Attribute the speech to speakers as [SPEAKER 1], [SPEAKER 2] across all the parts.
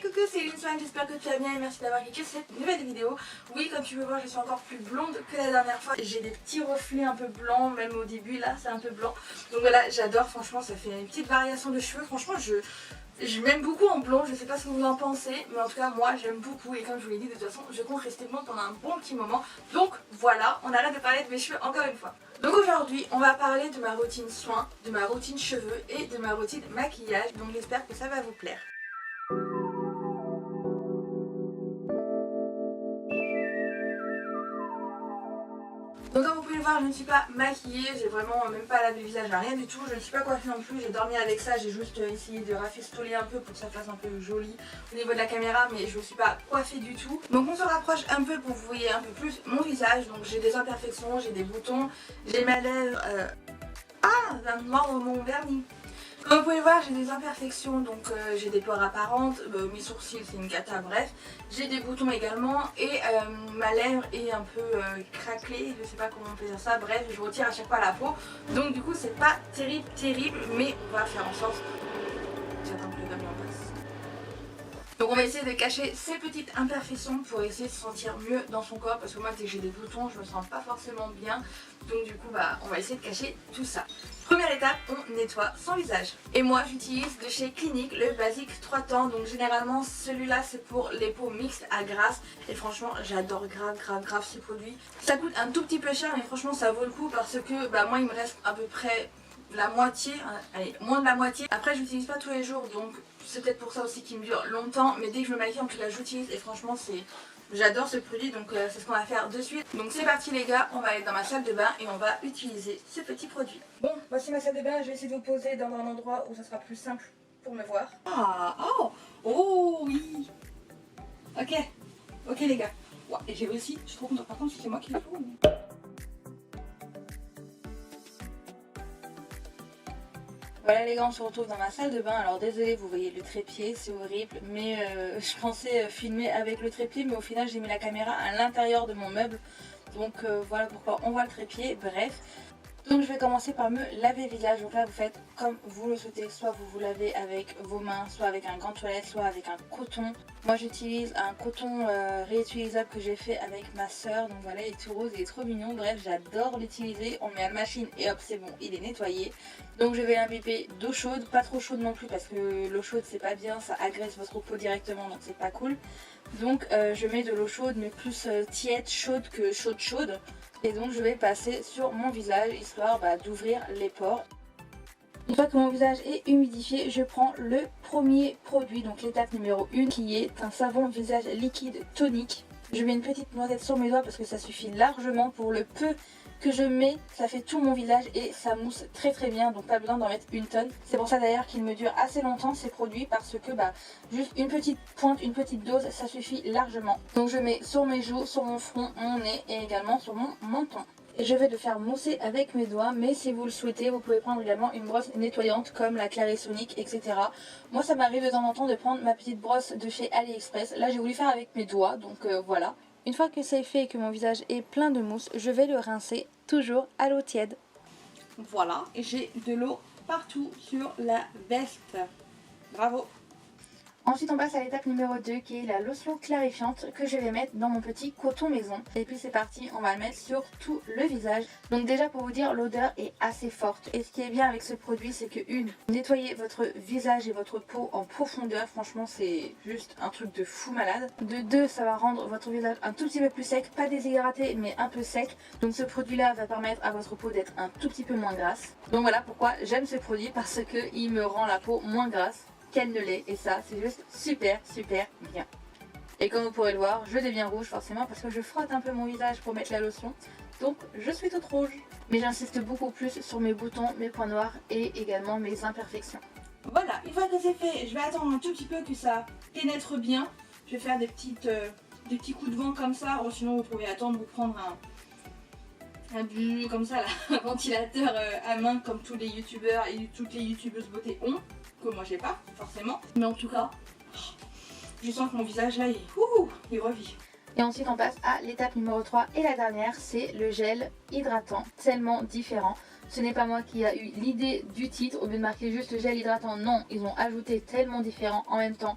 [SPEAKER 1] coucou, c'est Lindswan, j'espère que tu vas bien et merci d'avoir cliqué sur cette nouvelle vidéo. Oui, comme tu peux voir, je suis encore plus blonde que la dernière fois. J'ai des petits reflets un peu blancs, même au début là c'est un peu blanc. Donc voilà, j'adore, franchement ça fait une petite variation de cheveux. Franchement je m'aime beaucoup en blond, je sais pas ce que vous en pensez, mais en tout cas moi j'aime beaucoup et comme je vous l'ai dit de toute façon je compte rester blonde pendant un bon petit moment. Donc voilà, on arrête de parler de mes cheveux encore une fois. Donc aujourd'hui on va parler de ma routine soins, de ma routine cheveux et de ma routine maquillage. Donc j'espère que ça va vous plaire. Donc comme vous pouvez le voir, je ne suis pas maquillée, j'ai vraiment même pas lavé le visage, rien du tout, je ne suis pas coiffée non plus, j'ai dormi avec ça, j'ai juste essayé de rafistoler un peu pour que ça fasse un peu joli au niveau de la caméra, mais je ne suis pas coiffée du tout. Donc on se rapproche un peu pour que vous voyez un peu plus mon visage, donc j'ai des imperfections, j'ai des boutons, j'ai ma lèvre, vient de mordre mon vernis. Comme vous pouvez le voir, j'ai des imperfections, donc j'ai des pores apparentes, mes sourcils c'est une cata, bref. J'ai des boutons également et ma lèvre est un peu craquelée, je sais pas comment on peut dire ça, bref, je retire à chaque fois la peau. Donc du coup c'est pas terrible, mais on va faire en sorte. J'attends que le vernis en passe. Donc on va essayer de cacher ces petites imperfections pour essayer de se sentir mieux dans son corps, parce que moi dès que j'ai des boutons je me sens pas forcément bien. Donc du coup on va essayer de cacher tout ça. Première étape, on nettoie son visage. Et moi j'utilise de chez Clinique le Basique 3 temps. Donc généralement celui-là c'est pour les peaux mixtes à grasse. Et franchement j'adore grave ce produit. Ça coûte un tout petit peu cher mais franchement ça vaut le coup parce que moi il me reste à peu près la moitié, allez moins de la moitié. Après j'utilise pas tous les jours donc c'est peut-être pour ça aussi qu'il me dure longtemps. Mais dès que je me maquille en tout cas j'utilise et franchement c'est... J'adore ce produit, donc c'est ce qu'on va faire de suite. Donc c'est parti les gars, on va aller dans ma salle de bain et on va utiliser ce petit produit. Bon, voici ma salle de bain, je vais essayer de vous poser dans un endroit où ça sera plus simple pour me voir. Oh oui. Ok les gars. Ouais, et j'ai aussi, je suis trop contente, par contre c'est moi qui le fous. Voilà les gars, on se retrouve dans ma salle de bain. Alors désolé, vous voyez le trépied, c'est horrible, mais je pensais filmer avec le trépied, mais au final j'ai mis la caméra à l'intérieur de mon meuble. Donc voilà pourquoi on voit le trépied, bref. Donc je vais commencer par me laver le visage. Donc là vous faites comme vous le souhaitez, soit vous vous lavez avec vos mains, soit avec un gant de toilette, soit avec un coton. Moi j'utilise un coton réutilisable que j'ai fait avec ma soeur. Donc voilà, il est tout rose, il est trop mignon. Bref, j'adore l'utiliser. On met à la machine et hop c'est bon, il est nettoyé. Donc je vais l'imbiber d'eau chaude, pas trop chaude non plus parce que l'eau chaude c'est pas bien, ça agresse votre peau directement donc c'est pas cool. Donc je mets de l'eau chaude mais plus tiède, chaude que chaude. Et donc je vais passer sur mon visage histoire d'ouvrir les pores. Une fois que mon visage est humidifié, je prends le premier produit, donc l'étape numéro 1 qui est un savon visage liquide tonique. Je mets une petite noisette sur mes doigts parce que ça suffit largement pour le peu que je mets, ça fait tout mon visage et ça mousse très bien, donc pas besoin d'en mettre une tonne. C'est pour ça d'ailleurs qu'il me dure assez longtemps ces produits parce que juste une petite pointe, une petite dose, ça suffit largement. Donc je mets sur mes joues, sur mon front, mon nez et également sur mon menton. Et je vais le faire mousser avec mes doigts, mais si vous le souhaitez, vous pouvez prendre également une brosse nettoyante comme la Clarisonic, etc. Moi ça m'arrive de temps en temps de prendre ma petite brosse de chez AliExpress. Là j'ai voulu faire avec mes doigts, donc voilà. Une fois que c'est fait et que mon visage est plein de mousse, je vais le rincer toujours à l'eau tiède. Voilà, j'ai de l'eau partout sur la veste. Bravo! Ensuite on passe à l'étape numéro 2 qui est la lotion clarifiante que je vais mettre dans mon petit coton maison. Et puis c'est parti, on va le mettre sur tout le visage. Donc déjà pour vous dire, l'odeur est assez forte. Et ce qui est bien avec ce produit c'est que nettoyez votre visage et votre peau en profondeur. Franchement c'est juste un truc de fou malade. De 2, ça va rendre votre visage un tout petit peu plus sec, pas déshydraté mais un peu sec. Donc ce produit là va permettre à votre peau d'être un tout petit peu moins grasse. Donc voilà pourquoi j'aime ce produit, parce que il me rend la peau moins grasse qu'elle ne l'est, et ça c'est juste super bien. Et comme vous pourrez le voir, je deviens rouge forcément parce que je frotte un peu mon visage pour mettre la lotion, donc je suis toute rouge. Mais j'insiste beaucoup plus sur mes boutons, mes points noirs et également mes imperfections. Voilà, une fois que c'est fait, je vais attendre un tout petit peu que ça pénètre bien. Je vais faire des petits coups de vent comme ça, ou sinon vous pouvez attendre, vous prendre un comme ça là, un ventilateur à main comme tous les youtubeurs et toutes les youtubeuses beauté ont, que moi j'ai pas forcément, mais en tout cas je sens que mon visage là il revit. Et ensuite on passe à l'étape numéro 3 et la dernière, c'est le gel hydratant, tellement différent. Ce n'est pas moi qui a eu l'idée du titre, au lieu de marquer juste gel hydratant, non, ils ont ajouté tellement différent en même temps.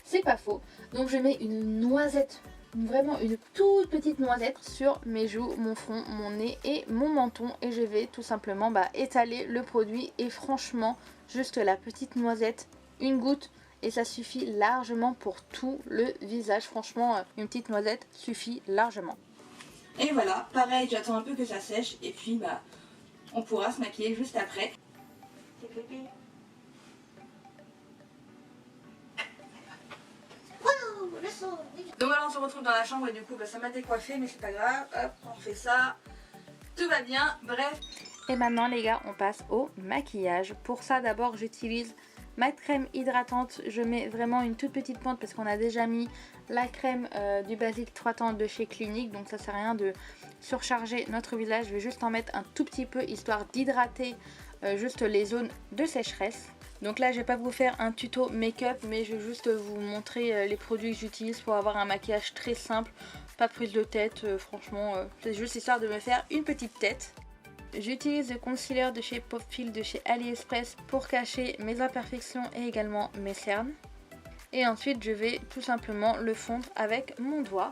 [SPEAKER 1] c'est pas faux. Donc je mets une noisette, vraiment une toute petite noisette sur mes joues, mon front, mon nez et mon menton. Et je vais tout simplement étaler le produit. Et franchement, juste la petite noisette, une goutte, et ça suffit largement pour tout le visage. Franchement, une petite noisette suffit largement. Et voilà, pareil, j'attends un peu que ça sèche et puis on pourra se maquiller juste après. Donc voilà, on se retrouve dans la chambre et du coup ça m'a décoiffé, mais c'est pas grave. Hop, on fait ça, tout va bien, bref. Et maintenant les gars, on passe au maquillage. Pour ça d'abord j'utilise ma crème hydratante. Je mets vraiment une toute petite pointe parce qu'on a déjà mis la crème du Basic 3 temps de chez Clinique. Donc ça sert à rien de surcharger notre visage. Je vais juste en mettre un tout petit peu histoire d'hydrater juste les zones de sécheresse. Donc là je vais pas vous faire un tuto make-up, mais je vais juste vous montrer les produits que j'utilise pour avoir un maquillage très simple. Pas de prise de tête, franchement c'est juste histoire de me faire une petite tête. J'utilise le concealer de chez Popfil de chez AliExpress pour cacher mes imperfections et également mes cernes. Et ensuite je vais tout simplement le fondre avec mon doigt.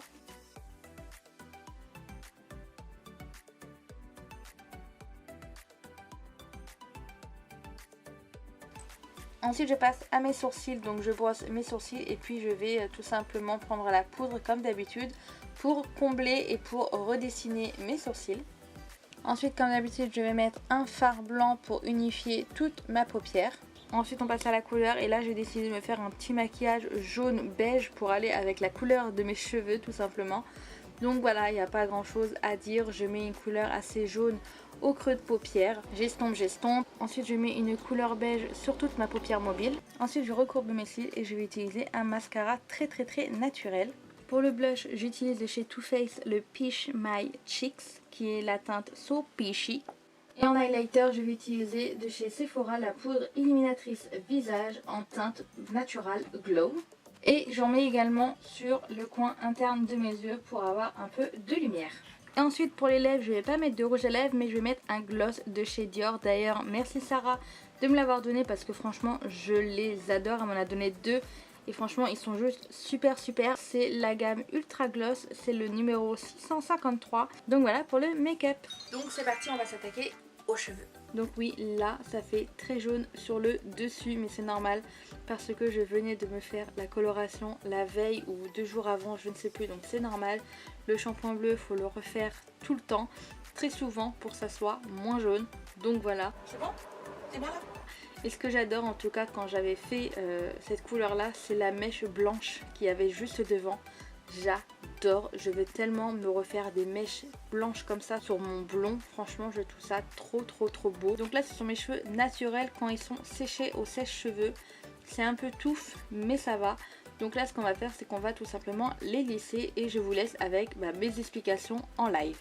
[SPEAKER 1] Ensuite je passe à mes sourcils, donc je brosse mes sourcils et puis je vais tout simplement prendre la poudre comme d'habitude pour combler et pour redessiner mes sourcils. Ensuite comme d'habitude je vais mettre un fard blanc pour unifier toute ma paupière. Ensuite on passe à la couleur et là j'ai décidé de me faire un petit maquillage jaune beige pour aller avec la couleur de mes cheveux tout simplement. Donc voilà, il n'y a pas grand chose à dire, je mets une couleur assez jaune au creux de paupière, j'estompe. Ensuite je mets une couleur beige sur toute ma paupière mobile. Ensuite je recourbe mes cils et je vais utiliser un mascara très naturel. Pour le blush, j'utilise de chez Too Faced le Peach My Cheeks qui est la teinte So Peachy. Et en highlighter, je vais utiliser de chez Sephora la poudre illuminatrice visage en teinte Natural Glow. Et j'en mets également sur le coin interne de mes yeux pour avoir un peu de lumière. Et ensuite pour les lèvres, je ne vais pas mettre de rouge à lèvres mais je vais mettre un gloss de chez Dior. D'ailleurs merci Sarah de me l'avoir donné parce que franchement je les adore, elle m'en a donné 2. Et franchement ils sont juste super. C'est la gamme Ultra Gloss, c'est le numéro 653. Donc voilà pour le make-up. Donc c'est parti, on va s'attaquer aux cheveux. Donc oui, là ça fait très jaune sur le dessus, mais c'est normal parce que je venais de me faire la coloration la veille ou 2 jours avant, je ne sais plus, donc c'est normal. Le shampoing bleu, il faut le refaire tout le temps, très souvent pour que ça soit moins jaune. Donc voilà. C'est bon? C'est bon là? Et ce que j'adore en tout cas quand j'avais fait cette couleur là, c'est la mèche blanche qu'il y avait juste devant. J'adore, je veux tellement me refaire des mèches blanches comme ça sur mon blond. Franchement je trouve ça trop beau. Donc là ce sont mes cheveux naturels quand ils sont séchés au sèche-cheveux. C'est un peu touffe mais ça va. Donc là ce qu'on va faire c'est qu'on va tout simplement les lisser et je vous laisse avec mes explications en live.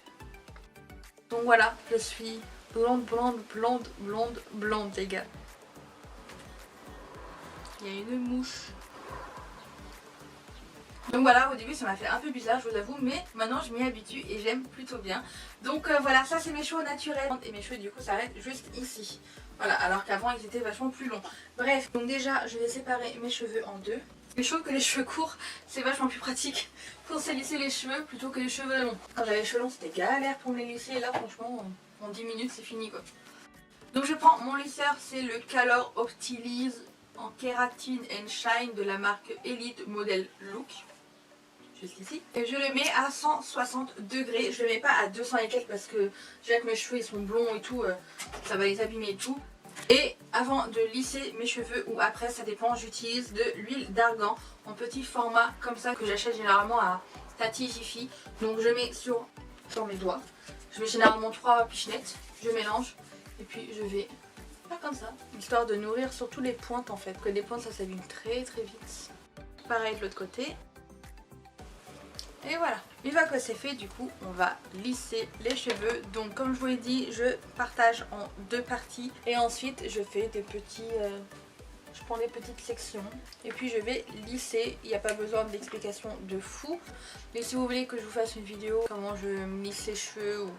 [SPEAKER 1] Donc voilà, je suis blonde les gars. Il y a une mouche. Donc voilà, au début ça m'a fait un peu bizarre je vous avoue, mais maintenant je m'y habitue et j'aime plutôt bien. Donc voilà, ça c'est mes cheveux naturels et mes cheveux du coup s'arrêtent juste ici. Voilà, alors qu'avant ils étaient vachement plus longs. Bref, donc déjà je vais séparer mes cheveux en deux. Je trouve que les cheveux courts c'est vachement plus pratique pour se lisser les cheveux plutôt que les cheveux longs. Quand j'avais les cheveux longs c'était galère pour me les lisser et là franchement en 10 minutes c'est fini quoi. Donc je prends mon lisseur, c'est le Color Optilize en kératine and shine de la marque Elite Model Look. Juste ici. Et je le mets à 160 degrés. Je le mets pas à 200 et quelques parce que déjà que mes cheveux ils sont blonds et tout, ça va les abîmer et tout. Et avant de lisser mes cheveux ou après ça dépend, j'utilise de l'huile d'argan en petit format comme ça que j'achète généralement à Tati Jiffy. Donc je mets sur mes doigts. Je mets généralement 3 pichenettes, je mélange et puis je vais faire comme ça. Histoire de nourrir surtout les pointes en fait, que les pointes ça s'abîme très vite. Pareil de l'autre côté. Et voilà, une fois que c'est fait, du coup, on va lisser les cheveux. Donc comme je vous l'ai dit, je partage en 2 parties. Et ensuite, je fais des petits... je prends des petites sections. Et puis je vais lisser. Il n'y a pas besoin d'explication de fou. Mais si vous voulez que je vous fasse une vidéo, comment je me lisse les cheveux ou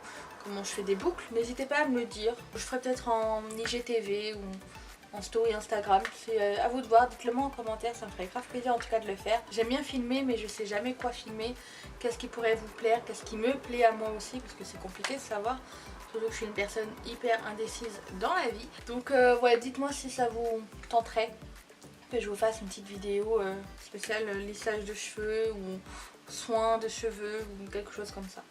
[SPEAKER 1] comment je fais des boucles, n'hésitez pas à me le dire. Je ferai peut-être en IGTV ou en story Instagram. C'est à vous de voir, dites-le moi en commentaire, ça me ferait grave plaisir en tout cas de le faire. J'aime bien filmer mais je sais jamais quoi filmer, qu'est-ce qui pourrait vous plaire, qu'est-ce qui me plaît à moi aussi parce que c'est compliqué de savoir. Surtout que je suis une personne hyper indécise dans la vie. Donc ouais, dites-moi si ça vous tenterait que je vous fasse une petite vidéo spéciale lissage de cheveux ou soin de cheveux ou quelque chose comme ça.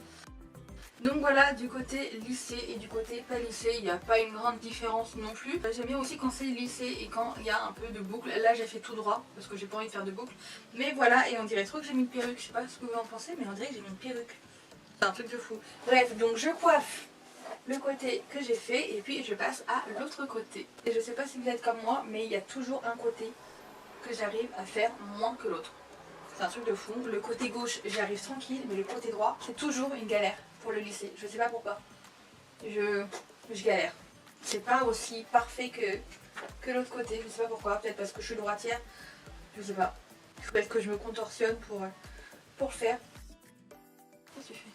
[SPEAKER 1] Donc voilà, du côté lissé et du côté pas lissé, il n'y a pas une grande différence non plus. J'aime bien aussi quand c'est lissé et quand il y a un peu de boucle. Là j'ai fait tout droit parce que j'ai pas envie de faire de boucle. Mais voilà, et on dirait trop que j'ai mis une perruque. Je sais pas ce que vous en pensez, mais on dirait que j'ai mis une perruque. C'est un truc de fou. Bref, donc je coiffe le côté que j'ai fait et puis je passe à l'autre côté. Et je sais pas si vous êtes comme moi, mais il y a toujours un côté que j'arrive à faire moins que l'autre. C'est un truc de fou. Le côté gauche, j'y arrive tranquille, mais le côté droit, c'est toujours une galère pour le lisser. Je sais pas pourquoi. Je galère. C'est pas aussi parfait que l'autre côté. Je sais pas pourquoi. Peut-être parce que je suis droitière. Je sais pas. Peut-être que je me contorsionne pour le faire. Qu'est-ce que tu fais?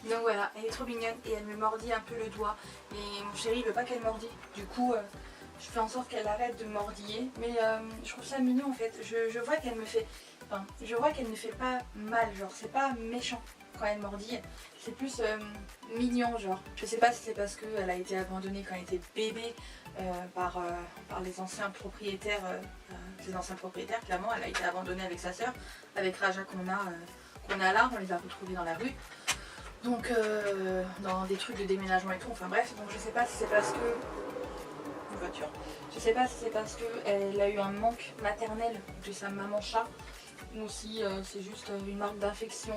[SPEAKER 1] Donc voilà, elle est trop mignonne et elle me mordit un peu le doigt. Et mon chéri il veut pas qu'elle mordit. Du coup, je fais en sorte qu'elle arrête de mordiller. Mais je trouve ça mignon en fait. Je vois qu'elle me fait... Enfin, je vois qu'elle ne fait pas mal, genre c'est pas méchant quand elle mordille. C'est plus mignon genre. Je sais pas si c'est parce qu'elle a été abandonnée quand elle était bébé par les anciens propriétaires. Ses anciens propriétaires, clairement, elle a été abandonnée avec sa soeur. Avec Raja qu'on a là, on les a retrouvés dans la rue. Donc dans des trucs de déménagement et tout, enfin bref, donc je sais pas si c'est parce que... Une voiture. Je sais pas si c'est parce qu'elle a eu un manque maternel de sa maman chat, ou si c'est juste une marque d'infection.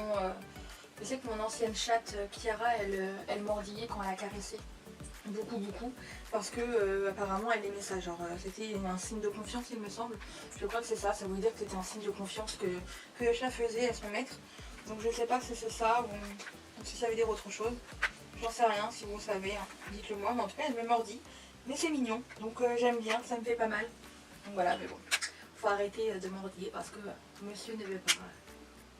[SPEAKER 1] Je sais que mon ancienne chatte Kiara, elle mordillait quand elle la caressait. Beaucoup, parce que apparemment elle aimait ça, genre c'était un signe de confiance il me semble. Je crois que c'est ça, ça voulait dire que c'était un signe de confiance que le chat faisait à son maître. Donc je sais pas si c'est ça ou si ça veut dire autre chose. J'en sais rien, si vous savez, hein, dites-le moi. Mais en tout cas, elle me mordit. Mais c'est mignon, donc j'aime bien, ça me fait pas mal. Donc voilà, mais bon, faut arrêter de mordiller parce que monsieur ne veut pas.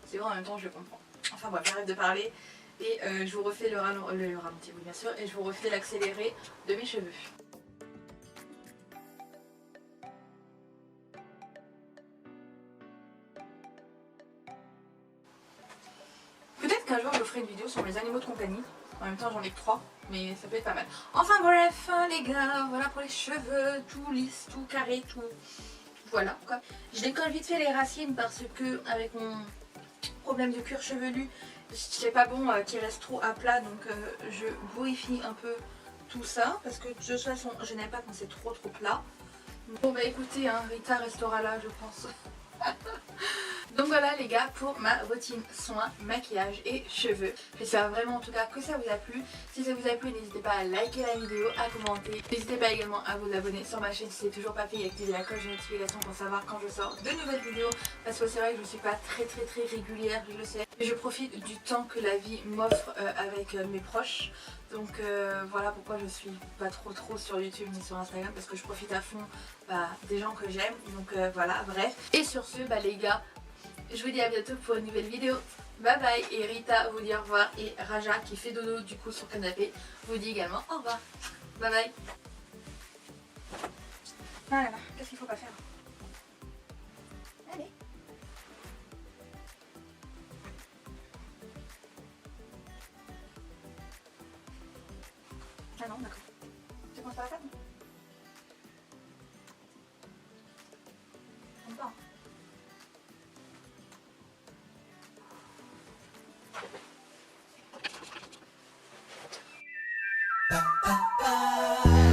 [SPEAKER 1] C'est vrai, en même temps, je le comprends. Enfin bref, j'arrête de parler et je vous refais le ralenti, oui bien sûr, et je vous refais l'accéléré de mes cheveux. Peut-être qu'un jour je ferai une vidéo sur mes animaux de compagnie. En même temps j'en ai que 3, mais ça peut être pas mal. Enfin bref les gars, voilà pour les cheveux, tout lisse, tout carré, tout... Voilà quoi. Je décolle vite fait les racines parce que avec mon problème de cuir chevelu, c'est pas bon qu'il reste trop à plat, donc je vérifie un peu tout ça parce que de toute façon je n'aime pas quand c'est trop plat. Bon bah écoutez, hein, Rita restera là je pense. Donc voilà les gars pour ma routine soins, maquillage et cheveux. J'espère vraiment en tout cas que ça vous a plu. Si ça vous a plu, n'hésitez pas à liker la vidéo, à commenter. N'hésitez pas également à vous abonner sur ma chaîne si c'est toujours pas fait et activer la cloche de notification pour savoir quand je sors de nouvelles vidéos. Parce que c'est vrai que je suis pas très régulière, je le sais. Mais je profite du temps que la vie m'offre avec mes proches. Donc voilà pourquoi je suis pas trop sur YouTube ni sur Instagram, parce que je profite à fond des gens que j'aime. Donc voilà, bref. Et sur ce, les gars, je vous dis à bientôt pour une nouvelle vidéo. Bye bye. Et Rita vous dit au revoir. Et Raja qui fait dodo du coup sur le canapé vous dit également au revoir. Bye bye. Ah là là, qu'est-ce qu'il faut pas faire? Allez. Ah non, d'accord. Tu penses pas à la table? On part.
[SPEAKER 2] Ba, ba, ba.